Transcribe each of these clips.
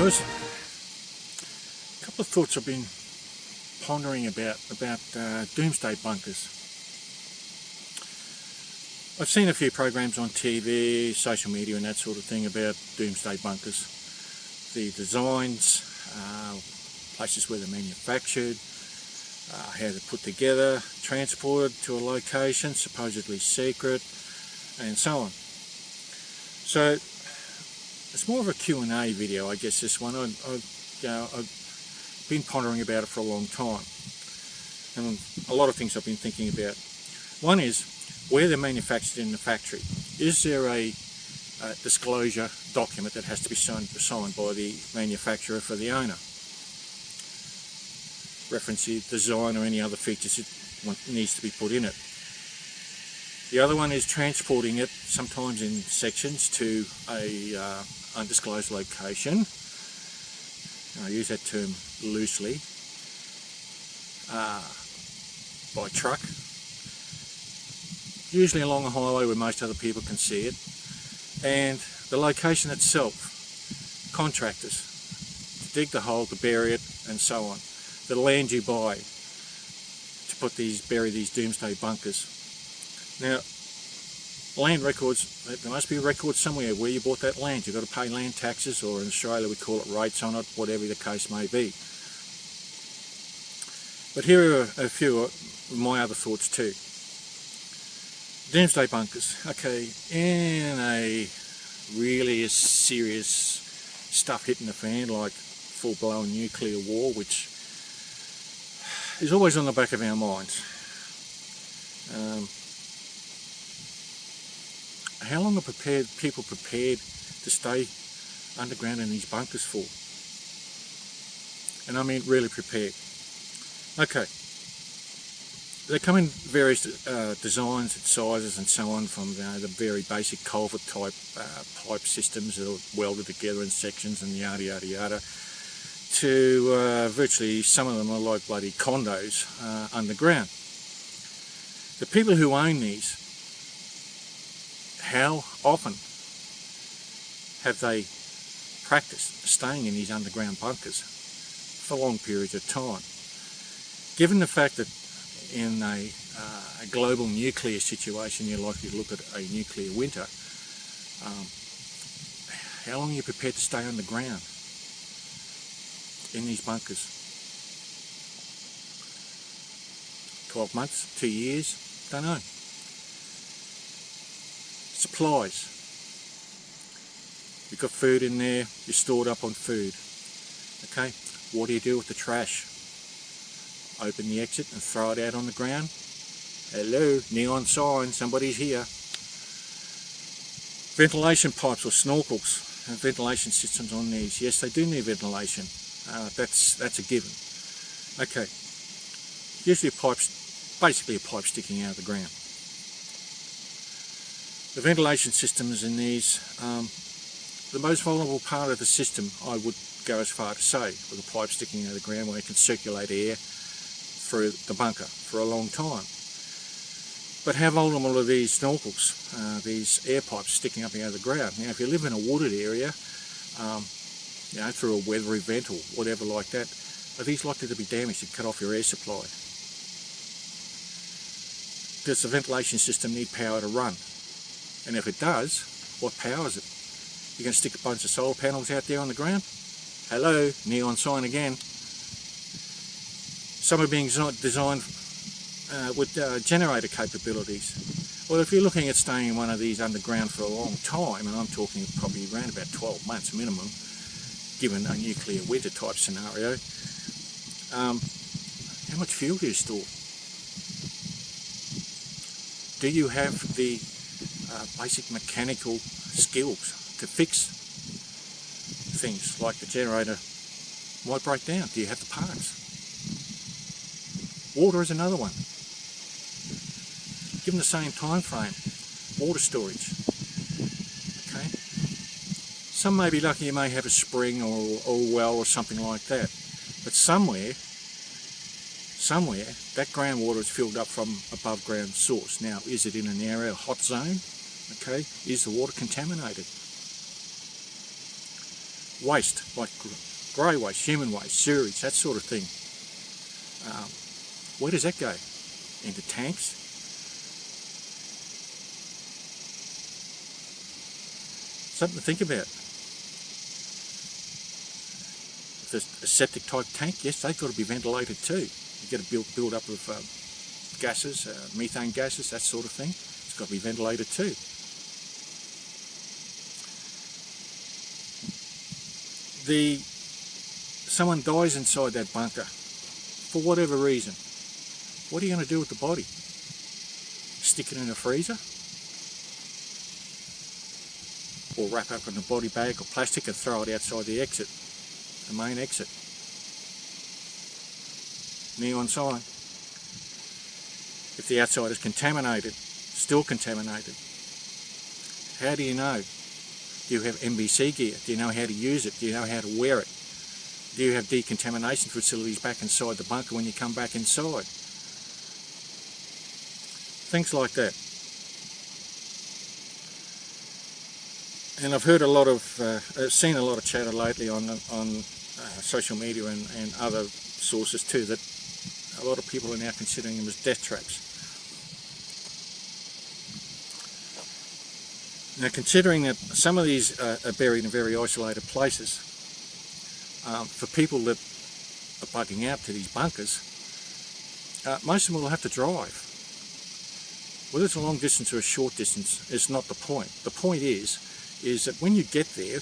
viewers. A couple of thoughts I've been pondering about doomsday bunkers. I've seen a few programs on TV, social media and that sort of thing about doomsday bunkers. The designs, places where they're manufactured, how they're put together, transported to a location, supposedly secret, and so on. So it's more of a Q&A video, I guess, this one. I've been pondering about it for a long time, and a lot of things I've been thinking about. One is where they're manufactured in the factory. Is there a disclosure document that has to be signed by the manufacturer for the owner? Reference the design or any other features it needs to be put in it. The other one is transporting it, sometimes in sections, to a undisclosed location. I use that term loosely. By truck. Usually along a highway where most other people can see it. And the location itself, contractors, to dig the hole, to bury it, and so on. The land you buy to bury these doomsday bunkers. Now, land records, there must be records somewhere where you bought that land. You've got to pay land taxes, or in Australia we call it rates on it, whatever the case may be. But here are a few of my other thoughts too. Doomsday bunkers. Okay, in a really serious stuff hitting the fan, like full-blown nuclear war, which is always on the back of our minds. How long are people prepared to stay underground in these bunkers for? And I mean really prepared. Okay, they come in various designs and sizes and so on, from the very basic culvert type pipe systems that are welded together in sections and yada yada yada, to virtually some of them are like bloody condos underground. The people who own these, how often have they practiced staying in these underground bunkers for long periods of time? Given the fact that in a global nuclear situation you're likely to look at a nuclear winter, how long are you prepared to stay underground in these bunkers? 12 months? 2 years? Don't know. Supplies. You've got food in there, you're stored up on food. Okay, what do you do with the trash? Open the exit and throw it out on the ground? Hello, neon sign, somebody's here. Ventilation pipes or snorkels and ventilation systems on these. Yes, they do need ventilation. That's a given. Okay, usually basically a pipe sticking out of the ground. The ventilation systems in these, the most vulnerable part of the system, I would go as far to say, with a pipe sticking out of the ground where it can circulate air through the bunker for a long time. But how vulnerable are these snorkels, these air pipes sticking up out of the ground? Now, if you live in a wooded area, through a weather event or whatever like that, are these likely to be damaged and cut off your air supply? Does the ventilation system need power to run? And if it does, what powers it? You're going to stick a bunch of solar panels out there on the ground? Hello, neon sign again. Some are being designed with generator capabilities. Well, if you're looking at staying in one of these underground for a long time, and I'm talking probably around about 12 months minimum, given a nuclear winter type scenario, how much fuel do you store? Do you have the basic mechanical skills to fix things like the generator might break down? Do you have the parts? Water is another one. Given the same time frame, water storage. Okay, some may be lucky, you may have a spring or a well or something like that, but somewhere that groundwater is filled up from above ground source. Now, is it in an area, a hot zone? Okay, is the water contaminated? waste, like grey waste, human waste, sewage, that sort of thing. Where does that go? Into tanks? Something to think about. If there's a septic type tank, yes, they've got to be ventilated too. You get a build up of gases, methane gases, that sort of thing. It's got to be ventilated too. Someone dies inside that bunker for whatever reason. What are you going to do with the body? Stick it in a freezer? Or wrap up in a body bag or plastic and throw it outside the exit, the main exit? Neon sign. If the outside is contaminated, still contaminated, how do you know? Do you have MBC gear? Do you know how to use it? Do you know how to wear it? Do you have decontamination facilities back inside the bunker when you come back inside? Things like that. And I've heard a lot of, I've seen a lot of chatter lately on social media and other sources too, that a lot of people are now considering them as death traps. Now, considering that some of these are buried in very isolated places, for people that are bugging out to these bunkers, most of them will have to drive. Whether it's a long distance or a short distance is not the point. The point is that when you get there,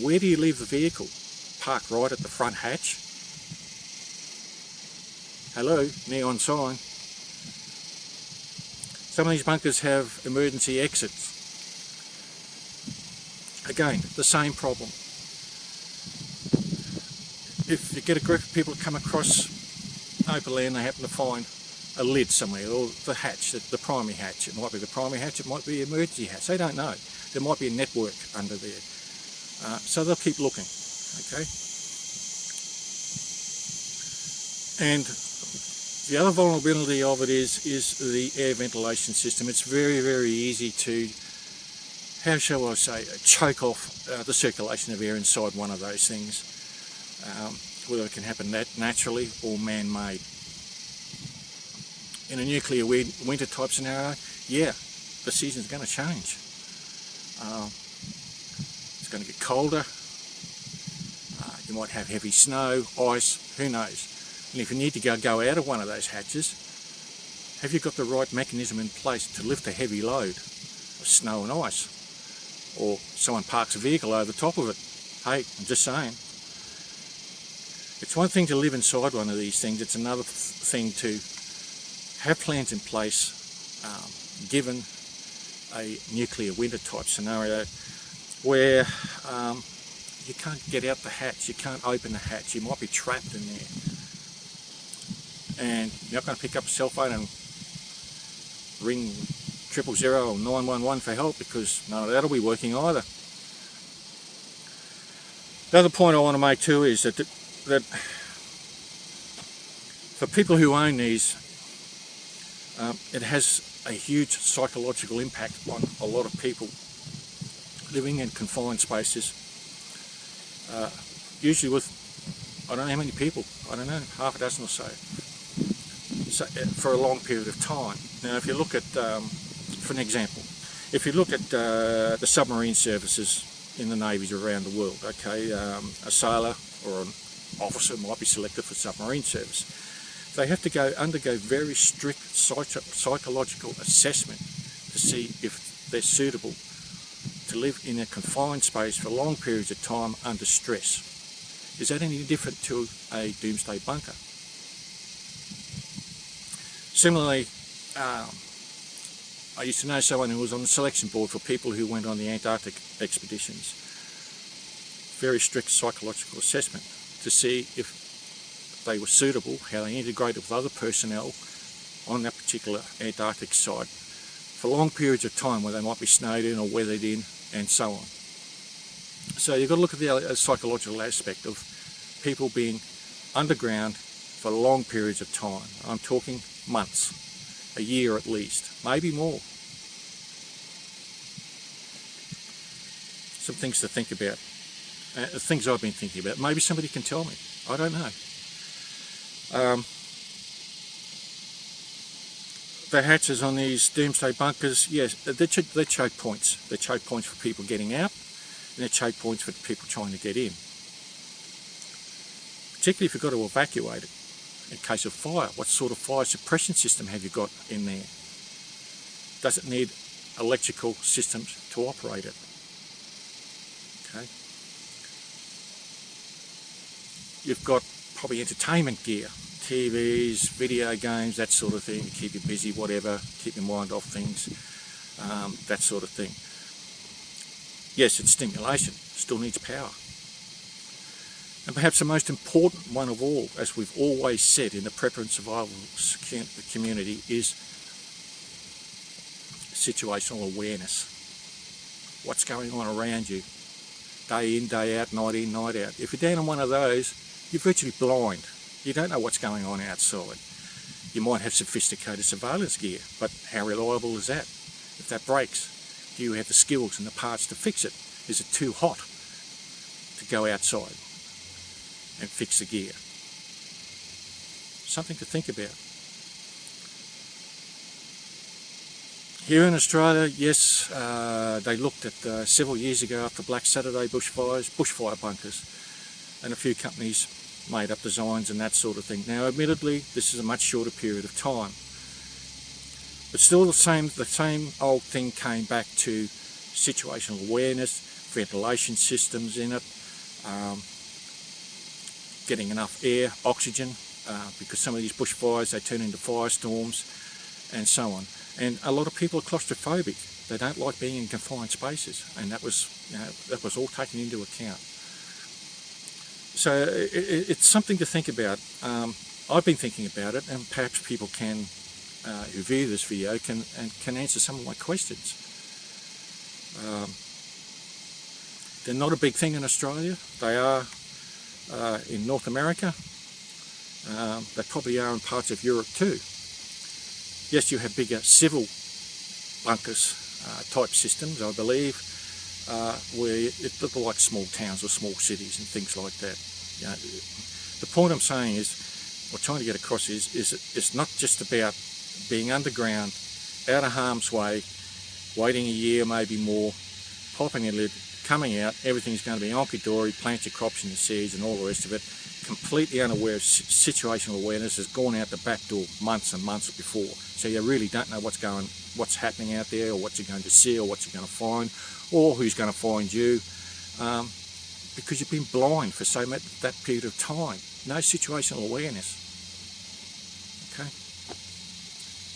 where do you leave the vehicle? Park right at the front hatch? Hello, neon sign. Some of these bunkers have emergency exits. Again, the same problem. If you get a group of people to come across open land, they happen to find a lid somewhere, or the hatch, the primary hatch. It might be the primary hatch, it might be the emergency hatch. They don't know. There might be a network under there. So they'll keep looking, okay? And the other vulnerability of it is the air ventilation system. It's very, very easy to, how shall I say, choke off the circulation of air inside one of those things. Whether it can happen naturally or man-made. In a nuclear winter type scenario, yeah, the season's going to change. It's going to get colder. You might have heavy snow, ice, who knows. And if you need to go out of one of those hatches, have you got the right mechanism in place to lift a heavy load of snow and ice? Or someone parks a vehicle over the top of it. Hey, I'm just saying. It's one thing to live inside one of these things, it's another thing to have plans in place given a nuclear winter type scenario where you can't get out the hatch, you can't open the hatch, you might be trapped in there. And you're not going to pick up a cell phone and ring 000 or 911 for help, because none of that will be working either. The other point I want to make too is that for people who own these, it has a huge psychological impact on a lot of people living in confined spaces, usually with, I don't know how many people, I don't know, half a dozen or so, for a long period of time. Now if you look at, for an example, if you look at the submarine services in the navies around the world, okay, a sailor or an officer might be selected for submarine service. They have to undergo very strict psychological assessment to see if they're suitable to live in a confined space for long periods of time under stress. Is that any different to a doomsday bunker? Similarly, I used to know someone who was on the selection board for people who went on the Antarctic expeditions. Very strict psychological assessment to see if they were suitable, how they integrated with other personnel on that particular Antarctic site for long periods of time where they might be snowed in or weathered in and so on. So you've got to look at the psychological aspect of people being underground for long periods of time. I'm talking months, a year at least, maybe more. Some things to think about. The things I've been thinking about. Maybe somebody can tell me. I don't know. The hatches on these doomsday bunkers, yes, they're choke points. They're choke points for people getting out, and they're choke points for people trying to get in. Particularly if you've got to evacuate it in case of fire. What sort of fire suppression system have you got in there? Does it need electrical systems to operate it? Okay. You've got probably entertainment gear, TVs, video games, that sort of thing, to keep you busy, whatever, keep your mind off things, that sort of thing. Yes, it's stimulation, still needs power. And perhaps the most important one of all, as we've always said in the prepper and survival community, is situational awareness. What's going on around you, day in, day out, night in, night out. If you're down on one of those, you're virtually blind. You don't know what's going on outside. You might have sophisticated surveillance gear, but how reliable is that? If that breaks, do you have the skills and the parts to fix it? Is it too hot to go outside and fix the gear? Something to think about. Here in Australia, yes, they looked at several years ago after Black Saturday bushfires, bushfire bunkers, and a few companies made up designs and that sort of thing. Now, admittedly, this is a much shorter period of time, but still the same old thing came back to situational awareness, ventilation systems in it, getting enough air, oxygen, because some of these bushfires, they turn into firestorms and so on. And a lot of people are claustrophobic. They don't like being in confined spaces, and that was all taken into account. So it's something to think about. I've been thinking about it, and perhaps people can, who view this video, can answer some of my questions. They're not a big thing in Australia. They are in North America. They probably are in parts of Europe too. Yes, you have bigger civil bunkers type systems, I believe, where it look like small towns or small cities and things like that. You know, the point I'm saying is, or trying to get across is it's not just about being underground, out of harm's way, waiting a year, maybe more, popping a lid, coming out, everything's going to be honky-dory, plant your crops in the seeds and all the rest of it, completely unaware of situational awareness, has gone out the back door months and months before. So you really don't know what's happening out there, or what you're going to see, or what you're going to find, or who's going to find you, because you've been blind for so much that period of time. No situational awareness. Okay,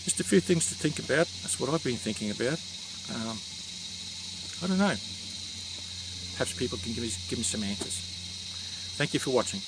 just a few things to think about. That's what I've been thinking about. I don't know. Perhaps people can give me some answers. Thank you for watching.